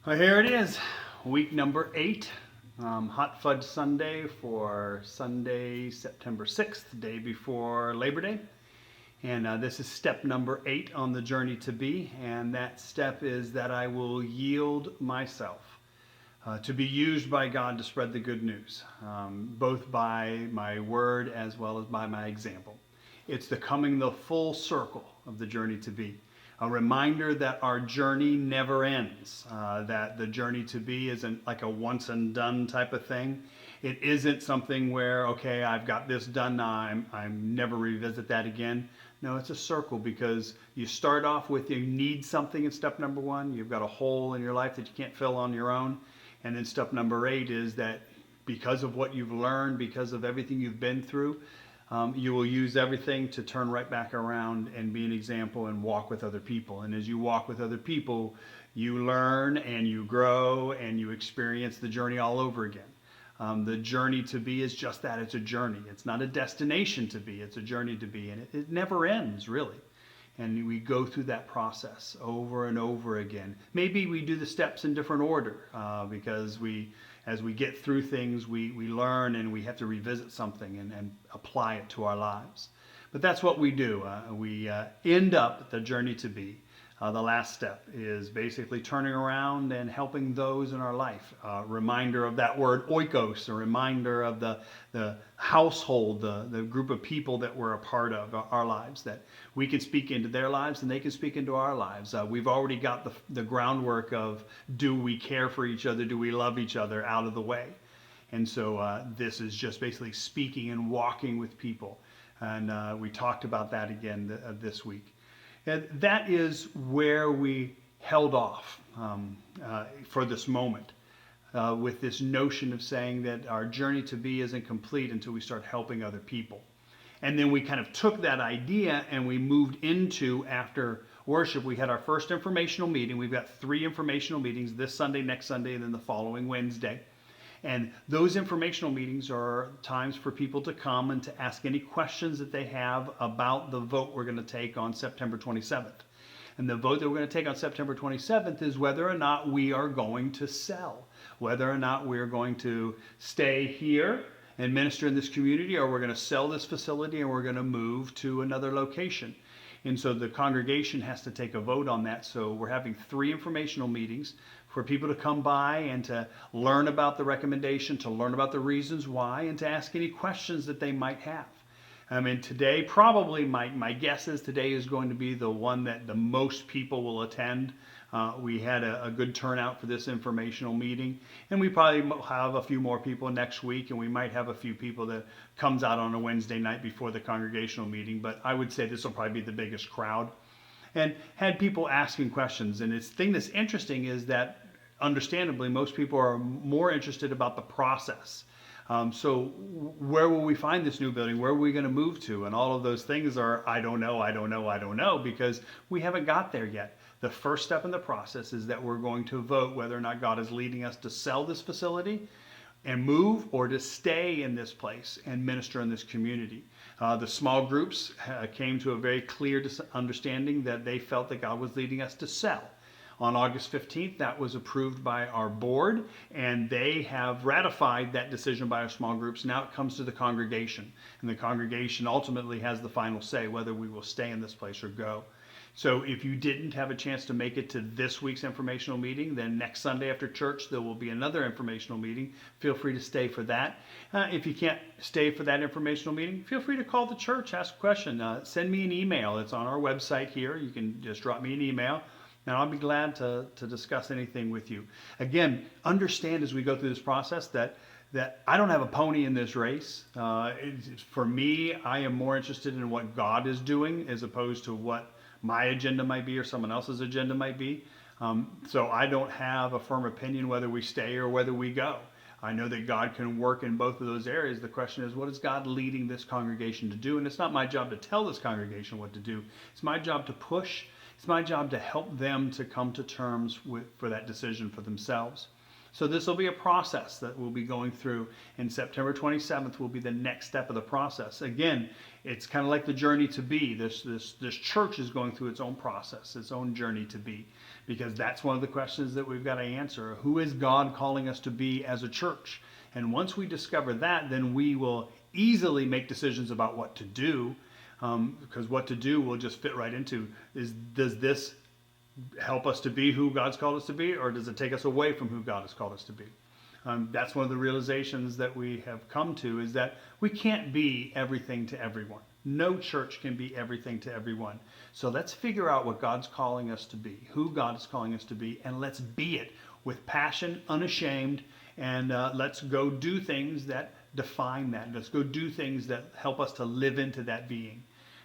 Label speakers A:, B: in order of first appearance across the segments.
A: Well, here it is, week number 8, Hot Fudge Sunday for Sunday, September 6th, day before Labor Day. And this is step number 8 on the journey to be, and that step is that I will yield myself to be used by God to spread the good news, both by my word as well as by my example. It's the coming the full circle of the journey to be. A reminder that our journey never ends, that the journey to be isn't like a once and done type of thing. It isn't something where, okay, I've got this done now, I'm never revisit that again. No, it's a circle because you start off with you need something in step number 1. You've got a hole in your life that you can't fill on your own. And then step number 8 is that because of what you've learned, because of everything you've been through, you will use everything to turn right back around and be an example and walk with other people. And as you walk with other people, you learn and you grow and you experience the journey all over again. The journey to be is just that. It's a journey. It's not a destination to be. It's a journey to be. And it never ends, really. And we go through that process over and over again. Maybe we do the steps in different order because as we get through things, we learn and we have to revisit something and apply it to our lives. But that's what we do. We end up the journey to be. The last step is basically turning around and helping those in our life. Reminder of that word oikos, a reminder of the household, the group of people that we're a part of our lives, that we can speak into their lives and they can speak into our lives. We've already got the groundwork of do we care for each other, do we love each other out of the way. And so this is just basically speaking and walking with people. And we talked about that again this week. And that is where we held off for this moment with this notion of saying that our journey to be isn't complete until we start helping other people. And then we kind of took that idea and we moved into, after worship, we had our first informational meeting. We've got 3 informational meetings this Sunday, next Sunday, and then the following Wednesday. And those informational meetings are times for people to come and to ask any questions that they have about the vote we're going to take on September 27th. And the vote that we're going to take on September 27th is whether or not we are going to sell, whether or not we're going to stay here and minister in this community, or we're going to sell this facility and we're going to move to another location. And so the congregation has to take a vote on that. So we're having 3 informational meetings for people to come by and to learn about the recommendation, to learn about the reasons why, and to ask any questions that they might have. I mean, today, probably my guess is today is going to be the one that the most people will attend. We had a good turnout for this informational meeting, and we probably have a few more people next week, and we might have a few people that comes out on a Wednesday night before the congregational meeting, but I would say this will probably be the biggest crowd. And had people asking questions, and the thing that's interesting is that understandably most people are more interested about the process. So where will we find this new building? Where are we going to move to? And all of those things are, I don't know, because we haven't got there yet. The first step in the process is that we're going to vote whether or not God is leading us to sell this facility and move, or to stay in this place and minister in this community. The small groups came to a very clear understanding that they felt that God was leading us to sell. On August 15th, that was approved by our board, and they have ratified that decision by our small groups. Now it comes to the congregation, and the congregation ultimately has the final say whether we will stay in this place or go. So if you didn't have a chance to make it to this week's informational meeting, then next Sunday after church there will be another informational meeting. Feel free to stay for that. If you can't stay for that informational meeting, feel free to call the church, ask a question, send me an email. It's on our website here. You can just drop me an email. Now, I'll be glad to discuss anything with you. Again, understand as we go through this process that I don't have a pony in this race. For me, I am more interested in what God is doing as opposed to what my agenda might be or someone else's agenda might be. So I don't have a firm opinion whether we stay or whether we go. I know that God can work in both of those areas. The question is, what is God leading this congregation to do? And it's not my job to tell this congregation what to do. It's my job to push. It's my job to help them to come to terms for that decision for themselves. So this will be a process that we'll be going through, and September 27th will be the next step of the process. Again, it's kind of like the journey to be. This church is going through its own process, its own journey to be, because that's one of the questions that we've got to answer. Who is God calling us to be as a church? And once we discover that, then we will easily make decisions about what to do, because what to do will just fit right into, does this help us to be who God's called us to be, or does it take us away from who God has called us to be? That's one of the realizations that we have come to, is that we can't be everything to everyone. No church can be everything to everyone. So let's figure out what God's calling us to be, who God is calling us to be, and let's be it with passion, unashamed, and let's go do things that define that. Let's go do things that help us to live into that being.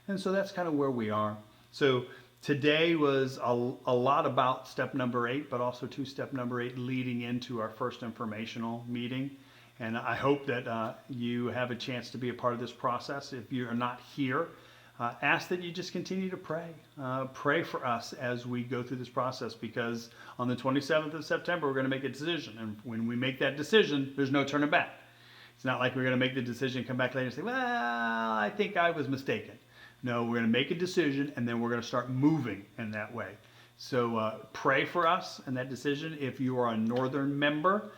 A: And so that's kind of where we are. So today was a lot about step number 8, but also to step number 8 leading into our first informational meeting. And I hope that you have a chance to be a part of this process. If you are not here, ask that you just continue to pray. Pray for us as we go through this process, because on the 27th of September, we're going to make a decision. And when we make that decision, there's no turning back. It's not like we're going to make the decision and come back later and say, well, I think I was mistaken. No, we're going to make a decision, and then we're going to start moving in that way. So pray for us in that decision. If you are a Northern member,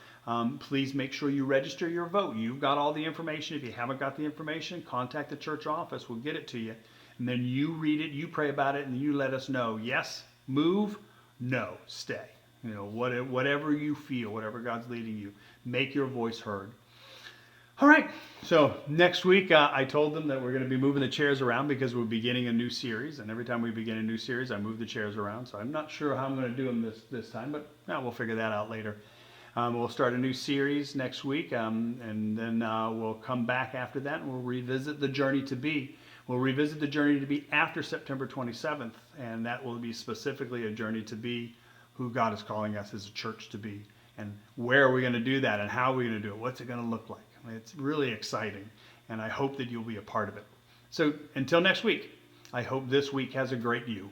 A: please make sure you register your vote. You've got all the information. If you haven't got the information, contact the church office. We'll get it to you. And then you read it, you pray about it, and you let us know, yes, move, no, stay. You know, whatever you feel, whatever God's leading you, make your voice heard. All right, so next week I told them that we're going to be moving the chairs around because we're beginning a new series, and every time we begin a new series, I move the chairs around. So I'm not sure how I'm going to do them this time, but we'll figure that out later. We'll start a new series next week, and then we'll come back after that, and we'll revisit the journey to be. We'll revisit the journey to be after September 27th, and that will be specifically a journey to be who God is calling us as a church to be. And where are we going to do that, and how are we going to do it? What's it going to look like? It's really exciting, and I hope that you'll be a part of it. So until next week, I hope this week has a great you.